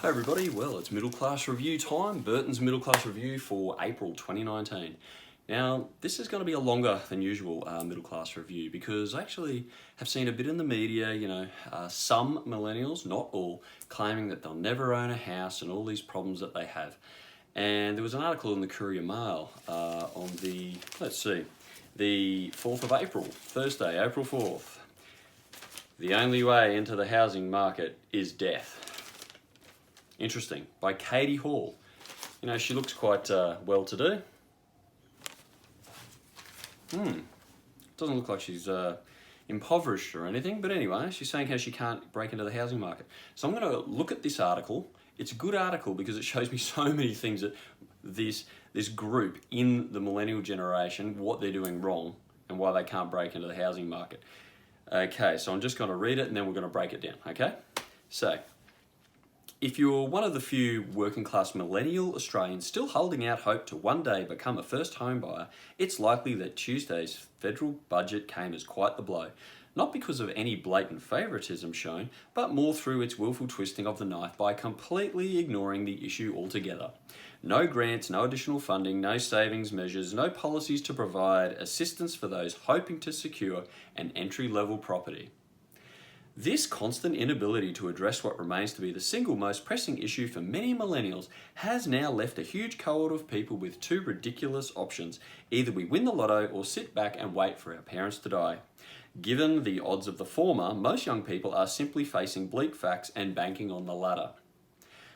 Hey everybody, well it's middle class review time, Burton's middle class review for April 2019. Now this is going to be a longer than usual middle class review because I actually have seen a bit in the media, some millennials, not all, claiming that they'll never own a house and all these problems that they have. And there was an article in the Courier Mail on the 4th of April, Thursday, April 4th. The only way into the housing market is death. Interesting, by Katie Hall. She looks quite well-to-do. Doesn't look like she's impoverished or anything, but anyway, she's saying how she can't break into the housing market. So I'm going to look at this article. It's a good article because it shows me so many things that this group in the millennial generation, what they're doing wrong and why they can't break into the housing market. Okay, so I'm just going to read it and then we're going to break it down, okay? So, if you're one of the few working class millennial Australians still holding out hope to one day become a first home buyer, it's likely that Tuesday's federal budget came as quite the blow. Not because of any blatant favouritism shown, but more through its willful twisting of the knife by completely ignoring the issue altogether. No grants, no additional funding, no savings measures, no policies to provide assistance for those hoping to secure an entry-level property. This constant inability to address what remains to be the single most pressing issue for many millennials has now left a huge cohort of people with two ridiculous options. Either we win the lotto or sit back and wait for our parents to die. Given the odds of the former, most young people are simply facing bleak facts and banking on the latter.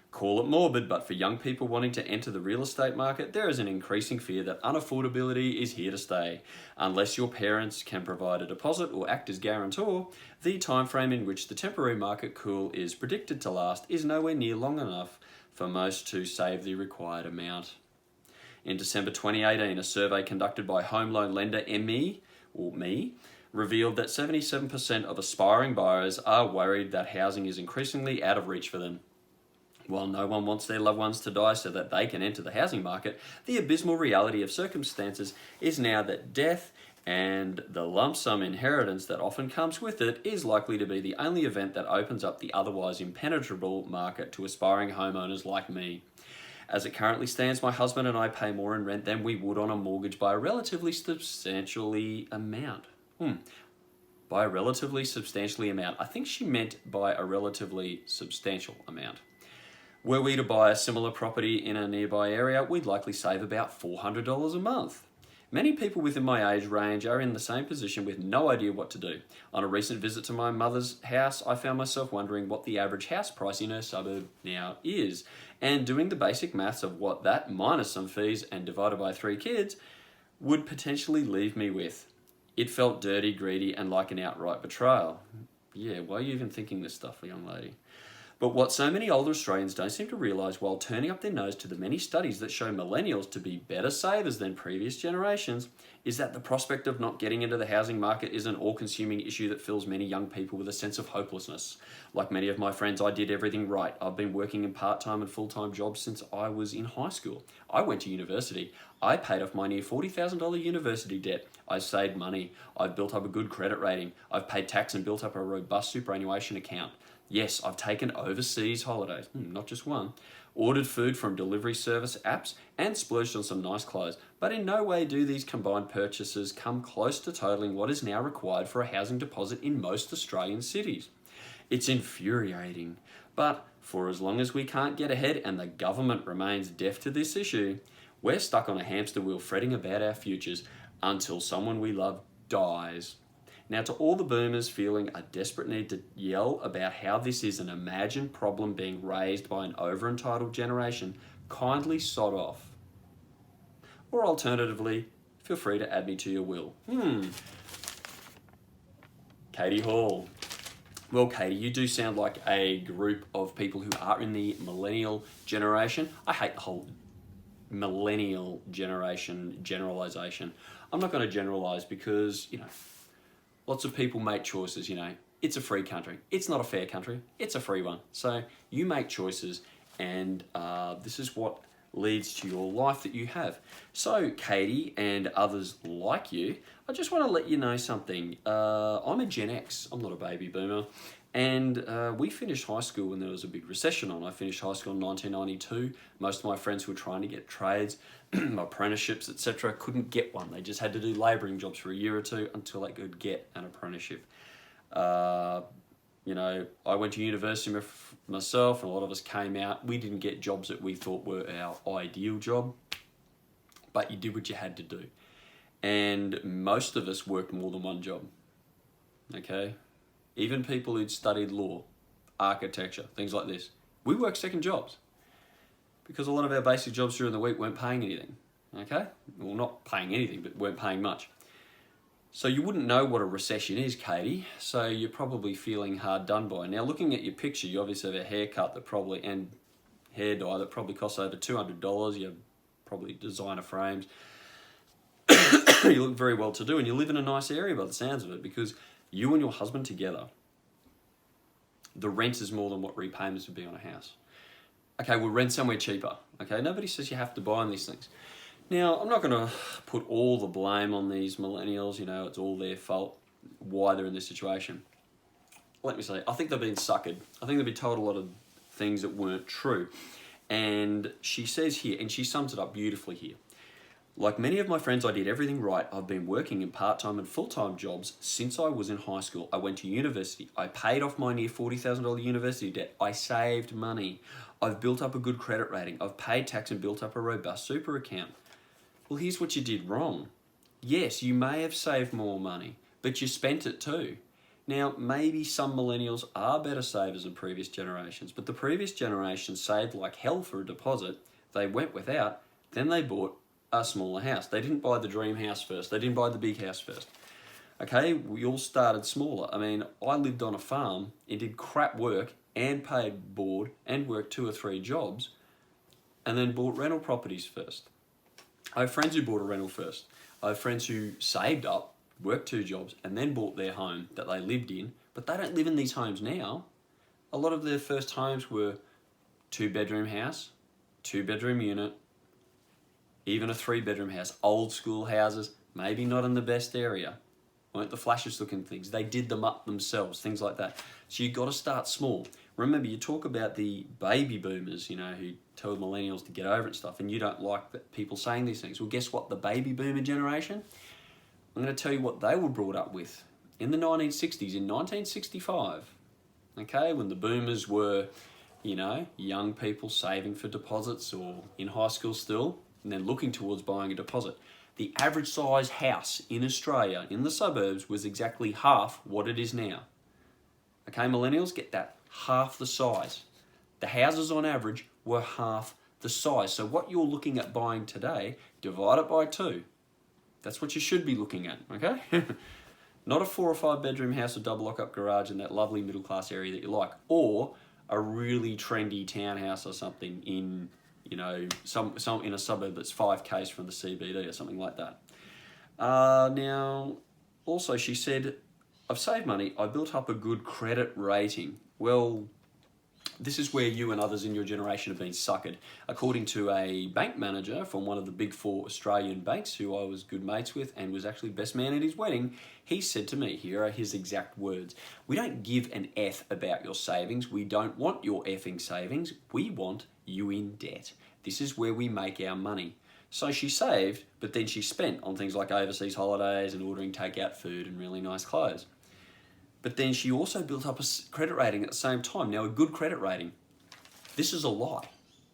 Call it morbid, but for young people wanting to enter the real estate market, there is an increasing fear that unaffordability is here to stay. Unless your parents can provide a deposit or act as guarantor, the timeframe in which the temporary market cool is predicted to last is nowhere near long enough for most to save the required amount. In December 2018, a survey conducted by home loan lender ME, revealed that 77% of aspiring buyers are worried that housing is increasingly out of reach for them. While no one wants their loved ones to die so that they can enter the housing market, the abysmal reality of circumstances is now that death and the lump sum inheritance that often comes with it is likely to be the only event that opens up the otherwise impenetrable market to aspiring homeowners like me. As it currently stands, my husband and I pay more in rent than we would on a mortgage by a relatively substantially amount. By a relatively substantially amount. I think she meant by a relatively substantial amount. Were we to buy a similar property in a nearby area, we'd likely save about $400 a month. Many people within my age range are in the same position with no idea what to do. On a recent visit to my mother's house, I found myself wondering what the average house price in her suburb now is, and doing the basic maths of what that minus some fees and divided by 3 kids would potentially leave me with. It felt dirty, greedy, and like an outright betrayal. Yeah, why are you even thinking this stuff, young lady? But what so many older Australians don't seem to realise while turning up their nose to the many studies that show millennials to be better savers than previous generations is that the prospect of not getting into the housing market is an all-consuming issue that fills many young people with a sense of hopelessness. Like many of my friends, I did everything right. I've been working in part-time and full-time jobs since I was in high school. I went to university. I paid off my near $40,000 university debt. I saved money. I've built up a good credit rating. I've paid tax and built up a robust superannuation account. Yes, I've taken overseas holidays, not just one, ordered food from delivery service apps, and splurged on some nice clothes. But in no way do these combined purchases come close to totaling what is now required for a housing deposit in most Australian cities. It's infuriating, but for as long as we can't get ahead and the government remains deaf to this issue, we're stuck on a hamster wheel fretting about our futures until someone we love dies. Now, to all the boomers feeling a desperate need to yell about how this is an imagined problem being raised by an over-entitled generation, kindly sod off. Or alternatively, feel free to add me to your will. Katie Hall. Well, Katie, you do sound like a group of people who are in the millennial generation. I hate the whole millennial generation generalization. I'm not going to generalize because, lots of people make choices, It's a free country. It's not a fair country. It's a free one. So you make choices and this is what leads to your life that you have. So Katie and others like you, I just want to let you know something. I'm a Gen X, I'm not a baby boomer. And we finished high school when there was a big recession on. I finished high school in 1992. Most of my friends who were trying to get trades, apprenticeships, etc., couldn't get one. They just had to do labouring jobs for a year or two until they could get an apprenticeship. You know, I went to university myself, and a lot of us came out. We didn't get jobs that we thought were our ideal job, but you did what you had to do. And most of us worked more than one job, okay? Even people who'd studied law, architecture, things like this. We worked second jobs because a lot of our basic jobs during the week weren't paying anything, okay? Well, not paying anything, but weren't paying much. So you wouldn't know what a recession is, Katie, so you're probably feeling hard done by. Now, looking at your picture, you obviously have a haircut that probably, and hair dye that probably costs over $200. You have probably designer frames. You look very well to do, and you live in a nice area by the sounds of it, because you and your husband together, the rent is more than what repayments would be on a house. Okay, we'll rent somewhere cheaper. Okay, nobody says you have to buy on these things. Now, I'm not going to put all the blame on these millennials. You know, it's all their fault why they're in this situation. Let me say, I think they've been suckered. I think they've been told a lot of things that weren't true. And she says here, and she sums it up beautifully here. Like many of my friends, I did everything right. I've been working in part-time and full-time jobs since I was in high school. I went to university. I paid off my near $40,000 university debt. I saved money. I've built up a good credit rating. I've paid tax and built up a robust super account. Well, here's what you did wrong. Yes, you may have saved more money, but you spent it too. Now, maybe some millennials are better savers than previous generations, but the previous generation saved like hell for a deposit. They went without, then they bought a smaller house. They didn't buy the dream house first. They didn't buy the big house first. Okay, we all started smaller. I mean, I lived on a farm and did crap work and paid board and worked 2 or 3 jobs and then bought rental properties first. I have friends who bought a rental first. I have friends who saved up, worked 2 jobs and then bought their home that they lived in, but they don't live in these homes now. A lot of their first homes were 2-bedroom house, 2-bedroom unit, even a 3-bedroom house, old school houses, maybe not in the best area, weren't the flashiest looking things. They did them up themselves, things like that. So you've got to start small. Remember, you talk about the baby boomers, you know, who tell millennials to get over it and stuff, and you don't like people saying these things. Well, guess what? The baby boomer generation, I'm going to tell you what they were brought up with. In the 1960s, in 1965, okay, when the boomers were, you know, young people saving for deposits or in high school still, and then looking towards buying a deposit. The average size house in Australia, in the suburbs, was exactly half what it is now. Okay, millennials, get that, half the size. The houses on average were half the size. So what you're looking at buying today, divide it by 2. That's what you should be looking at, okay? Not a 4 or 5 bedroom house with double lock-up garage in that lovely middle class area that you like, or a really trendy townhouse or something in, you know, some in a suburb that's 5 k's from the CBD or something like that. Now, also she said, I've saved money, I built up a good credit rating. Well, this is where you and others in your generation have been suckered. According to a bank manager from one of the big 4 Australian banks who I was good mates with and was actually best man at his wedding, he said to me, here are his exact words, "We don't give an F about your savings. We don't want your effing savings. We want you in debt. This is where we make our money." So she saved, but then she spent on things like overseas holidays and ordering takeout food and really nice clothes. But then she also built up a credit rating at the same time. Now, a good credit rating, this is a lie.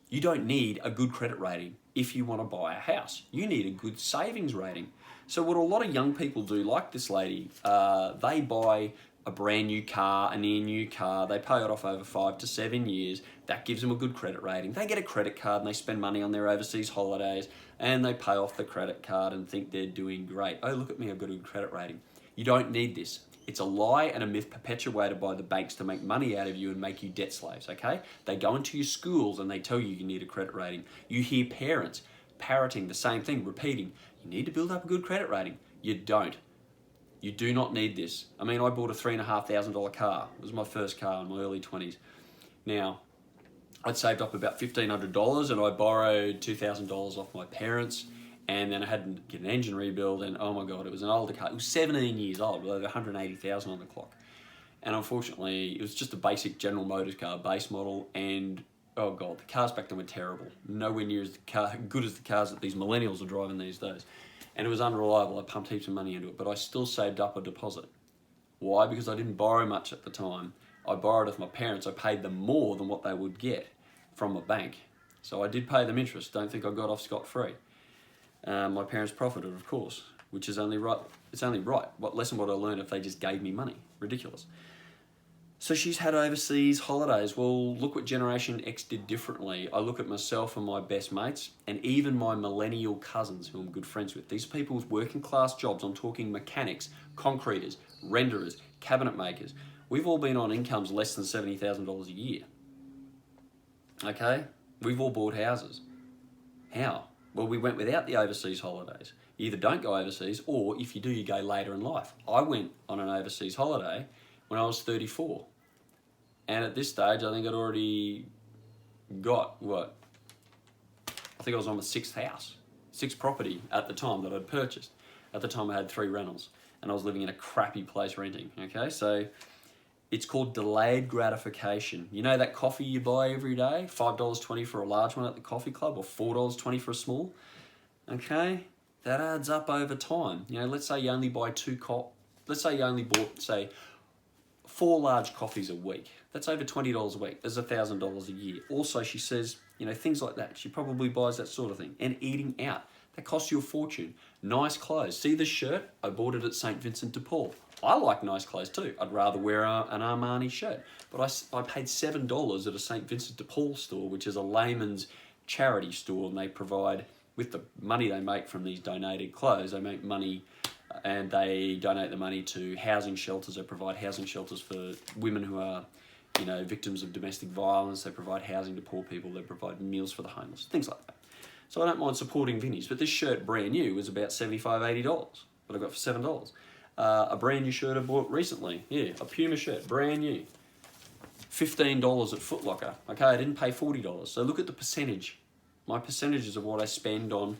You don't need a good credit rating if you want to buy a house. You need a good savings rating. So what a lot of young people do, like this lady, they buy a brand new car, a near new car, they pay it off over 5 to 7 years, that gives them a good credit rating. They get a credit card and they spend money on their overseas holidays and they pay off the credit card and think they're doing great. Oh, look at me, I've got a good credit rating. You don't need this. It's a lie and a myth perpetuated by the banks to make money out of you and make you debt slaves, okay? They go into your schools and they tell you you need a credit rating. You hear parents parroting the same thing, repeating, you need to build up a good credit rating. You don't. You do not need this. I mean, I bought a $3,500 car. It was my first car in my early 20s. Now, I'd saved up about $1,500 and I borrowed $2,000 off my parents, And then I had to get an engine rebuild, and oh my God, it was an older car. It was 17 years old, with over 180,000 on the clock. And unfortunately, it was just a basic General Motors car, base model, and oh God, the cars back then were terrible. Nowhere near as good as the cars that these millennials are driving these days. And it was unreliable. I pumped heaps of money into it, but I still saved up a deposit. Why? Because I didn't borrow much at the time. I borrowed off my parents. I paid them more than what they would get from a bank. So I did pay them interest. Don't think I got off scot-free. My parents profited, of course, which is only right. It's only right. Less than what I learned if they just gave me money. Ridiculous. So she's had overseas holidays. Well, look what Generation X did differently. I look at myself and my best mates, and even my millennial cousins who I'm good friends with. These people with working class jobs, I'm talking mechanics, concreters, renderers, cabinet makers. We've all been on incomes less than $70,000 a year. Okay? We've all bought houses. How? Well, we went without the overseas holidays. You either don't go overseas, or if you do, you go later in life. I went on an overseas holiday when I was 34. And at this stage, I think I'd already got, I think I was on my sixth house, sixth property at the time that I'd purchased. At the time, I had 3 rentals, and I was living in a crappy place renting, okay? So it's called delayed gratification. You know that coffee you buy every day? $5.20 for a large one at the coffee club, or $4.20 for a small? Okay? That adds up over time. You know, let's say you only buy let's say you only bought, say, 4 large coffees a week. That's over $20 a week. There's $1,000 a year. Also, she says, you know, things like that. She probably buys that sort of thing. And eating out. That costs you a fortune. Nice clothes. See this shirt? I bought it at St. Vincent de Paul. I like nice clothes too. I'd rather wear an Armani shirt. But I paid $7 at a St. Vincent de Paul store, which is a layman's charity store, and they provide, with the money they make from these donated clothes, they make money and they donate the money to housing shelters. They provide housing shelters for women who are, you know, victims of domestic violence. They provide housing to poor people. They provide meals for the homeless, things like that. So I don't mind supporting Vinnies, but this shirt, brand new, was about $75, $80, but I got for $7. A brand new shirt I bought recently, yeah, a Puma shirt, brand new, $15 at Foot Locker. Okay, I didn't pay $40. So look at the percentage. My percentages of what I spend on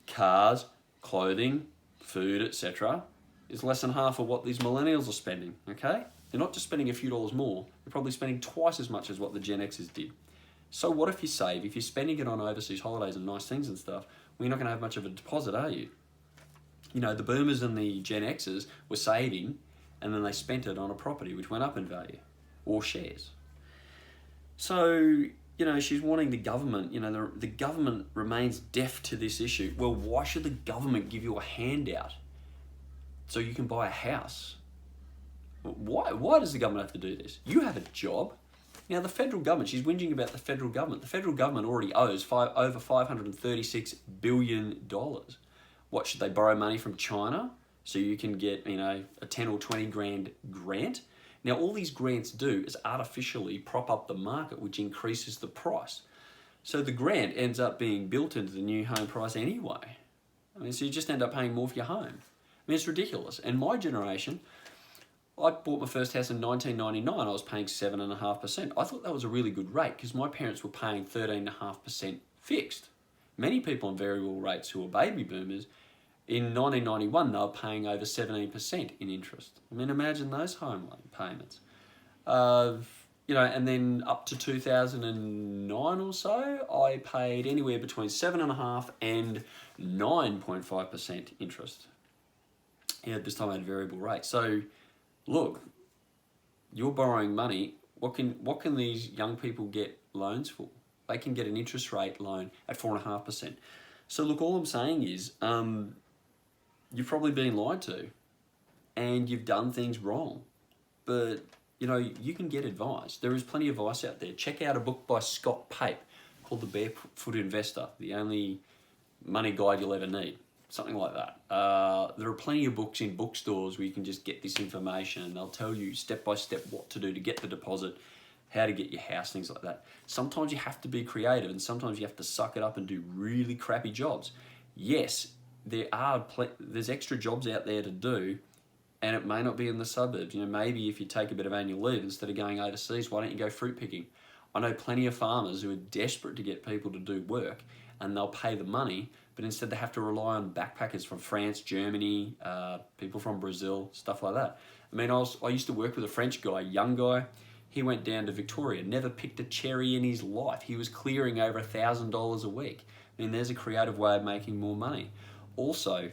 cars, clothing, food, etc., is less than half of what these millennials are spending, okay? They're not just spending a few dollars more, they're probably spending twice as much as what the Gen Xers did. So what if you save? If you're spending it on overseas holidays and nice things and stuff, well, you're not going to have much of a deposit, are you? You know, the boomers and the Gen Xers were saving, and then they spent it on a property which went up in value, or shares. So, you know, she's wanting the government, you know, the government remains deaf to this issue. Well, why should the government give you a handout so you can buy a house? Why does the government have to do this? You have a job. Now, the federal government, she's whinging about the federal government. The federal government already owes over $536 billion. What, should they borrow money from China so you can get, you know, a 10 or 20 grand grant? Now, all these grants do is artificially prop up the market, which increases the price. So the grant ends up being built into the new home price anyway. I mean, so you just end up paying more for your home. I mean, it's ridiculous. And my generation, I bought my first house in 1999. I was paying 7.5%. I thought that was a really good rate because my parents were paying 13.5% fixed. Many people on variable rates who are baby boomers, in 1991, they were paying over 17% in interest. I mean, imagine those home loan payments. You know, and then up to 2009 or so, I paid anywhere between 7.5% and 9.5% interest. Yeah, this time I had variable rates. So, look, you're borrowing money. What can these young people get loans for? They can get an interest rate loan at 4.5%. So look, all I'm saying is, you've probably been lied to, and you've done things wrong. But you know, you can get advice. There is plenty of advice out there. Check out a book by Scott Pape called The Barefoot Investor, the only money guide you'll ever need. Something like that. There are plenty of books in bookstores where you can just get this information, and they'll tell you step by step what to do to get the deposit, how to get your house, things like that. Sometimes you have to be creative, and sometimes you have to suck it up and do really crappy jobs. Yes, there's extra jobs out there to do, and it may not be in the suburbs. You know, maybe if you take a bit of annual leave, instead of going overseas, why don't you go fruit picking? I know plenty of farmers who are desperate to get people to do work, and they'll pay the money, but instead they have to rely on backpackers from France, Germany, people from Brazil, stuff like that. I mean, I used to work with a French guy, young guy. He went down to Victoria, never picked a cherry in his life. He was clearing over $1,000 a week. I mean, there's a creative way of making more money. Also,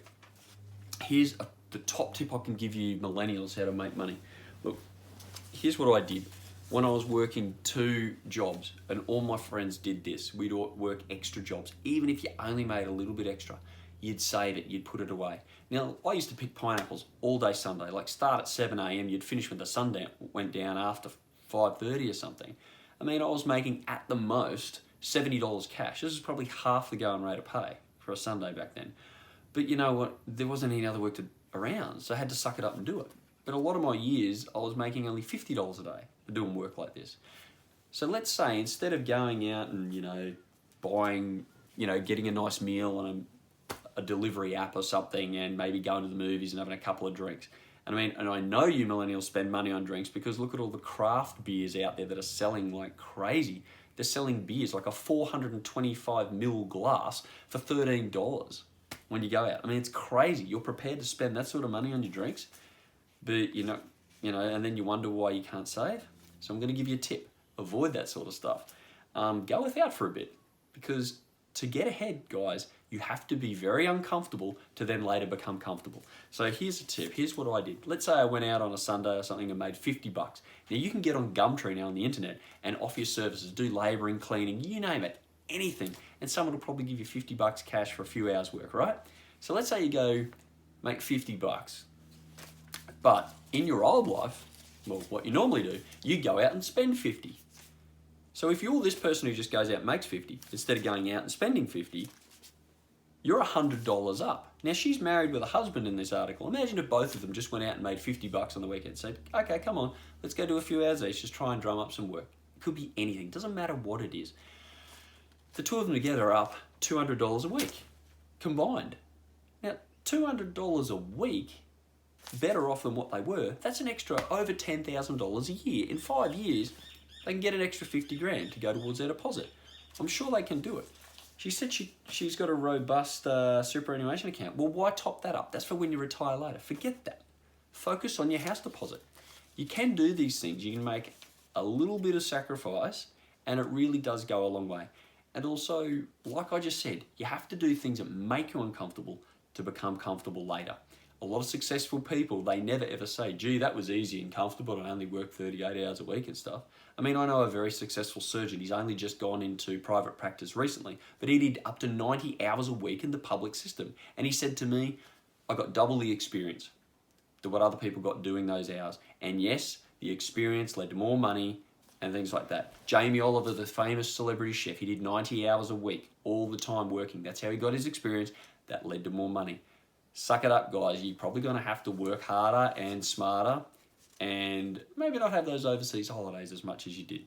here's the top tip I can give you millennials how to make money. Look, here's what I did. When I was working 2 jobs, and all my friends did this, we'd work extra jobs. Even if you only made a little bit extra, you'd save it, you'd put it away. Now, I used to pick pineapples all day Sunday, like start at 7 a.m, you'd finish when the sun went down after 5:30 or something. I mean, I was making at the most $70 cash. This is probably half the going rate of pay for a Sunday back then. But you know what? There wasn't any other work around, so I had to suck it up and do it. But a lot of my years, I was making only $50 a day for doing work like this. So let's say instead of going out and, buying, getting a nice meal on a delivery app or something and maybe going to the movies and having a couple of drinks. And I know you millennials spend money on drinks because look at all the craft beers out there that are selling like crazy. They're selling beers like a 425ml glass for $13 when you go out. I mean, it's crazy. You're prepared to spend that sort of money on your drinks, but and then you wonder why you can't save. So I'm going to give you a tip. Avoid that sort of stuff. Go without for a bit, because to get ahead, guys, you have to be very uncomfortable to then later become comfortable. So here's a tip. Here's what I did. Let's say I went out on a Sunday or something and made $50. Now you can get on Gumtree now on the internet and offer your services, do labouring, cleaning, you name it, anything. And someone will probably give you $50 cash for a few hours work, right? So let's say you go make $50. But in your old life, well, what you normally do, you go out and spend 50. So if you're this person who just goes out and makes 50, instead of going out and spending 50, you're $100 up. Now she's married with a husband in this article. Imagine if both of them just went out and made $50 on the weekend. Said, okay, come on, let's go do a few hours each, just try and drum up some work. It could be anything, doesn't matter what it is. The two of them together are up $200 a week, combined. Now, $200 a week, better off than what they were. That's an extra over $10,000 a year. In 5 years, they can get an extra 50 grand to go towards their deposit. I'm sure they can do it. She said she's got a robust superannuation account. Well, why top that up? That's for when you retire later. Forget that. Focus on your house deposit. You can do these things. You can make a little bit of sacrifice, and it really does go a long way. And also, like I just said, you have to do things that make you uncomfortable to become comfortable later. A lot of successful people, they never ever say, gee, that was easy and comfortable and I only worked 38 hours a week and stuff. I mean, I know a very successful surgeon. He's only just gone into private practice recently, but he did up to 90 hours a week in the public system. And he said to me, I got double the experience to what other people got doing those hours. And yes, the experience led to more money and things like that. Jamie Oliver, the famous celebrity chef, he did 90 hours a week, all the time working. That's how he got his experience. That led to more money. Suck it up, guys. You're probably going to have to work harder and smarter and maybe not have those overseas holidays as much as you did.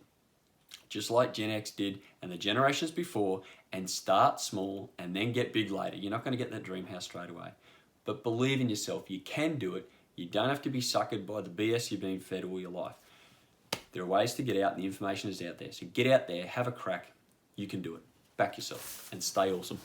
Just like Gen X did and the generations before, and start small and then get big later. You're not going to get that dream house straight away. But believe in yourself. You can do it. You don't have to be suckered by the BS you've been fed all your life. There are ways to get out and the information is out there. So get out there, have a crack. You can do it. Back yourself and stay awesome.